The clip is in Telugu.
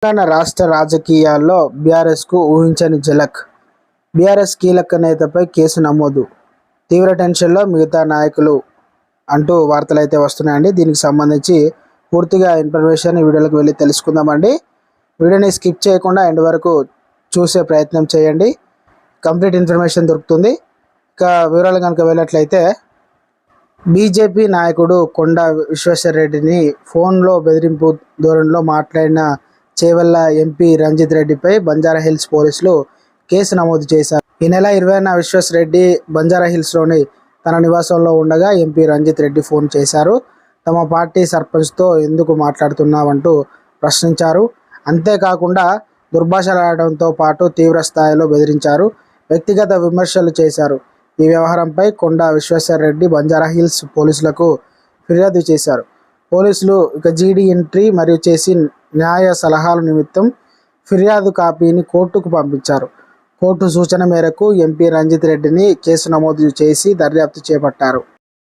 తెలంగాణ రాష్ట్ర రాజకీయాల్లో బీఆర్ఎస్కు ఊహించని ఝలక్. బీఆర్ఎస్ కీలక నేతపై కేసు నమోదు, తీవ్ర టెన్షన్లో మిగతా నాయకులు అంటూ వార్తలు అయితే వస్తున్నాయండి. దీనికి సంబంధించి పూర్తిగా ఇన్ఫర్మేషన్ ఈ వీడియోలోకి వెళ్ళి తెలుసుకుందామండి. వీడియోని స్కిప్ చేయకుండా ఎండ్ వరకు చూసే ప్రయత్నం చేయండి, కంప్లీట్ ఇన్ఫర్మేషన్ దొరుకుతుంది. ఇక వివరాలు కనుక వెళ్ళినట్లయితే, బీజేపీ నాయకుడు కొండా విశ్వేశ్వర్రెడ్డిని ఫోన్లో బెదిరింపు ధోరణిలో మాట్లాడిన చేవెళ్ల ఎంపీ రంజిత్ రెడ్డిపై బంజారాహిల్స్ పోలీసులు కేసు నమోదు చేశారు. ఈ నెల 20న విశ్వేశ్వర్రెడ్డి బంజారాహిల్స్లోని తన నివాసంలో ఉండగా ఎంపీ రంజిత్ రెడ్డి ఫోన్ చేశారు. తమ పార్టీ సర్పంచ్తో ఎందుకు మాట్లాడుతున్నావంటూ ప్రశ్నించారు. అంతేకాకుండా దుర్భాషలాడడంతో పాటు తీవ్ర స్థాయిలో బెదిరించారు, వ్యక్తిగత విమర్శలు చేశారు. ఈ వ్యవహారంపై కొండా విశ్వేశ్వర్రెడ్డి బంజారాహిల్స్ పోలీసులకు ఫిర్యాదు చేశారు. పోలీసులు జీడీ ఎంట్రీ మరియు చేసి న్యాయ సలహాల నిమిత్తం ఫిర్యాదు కాపీని కోర్టుకు పంపించారు. కోర్టు సూచన మేరకు ఎంపీ రంజిత్ రెడ్డిని కేసు నమోదు చేసి దర్యాప్తు చేపట్టారు.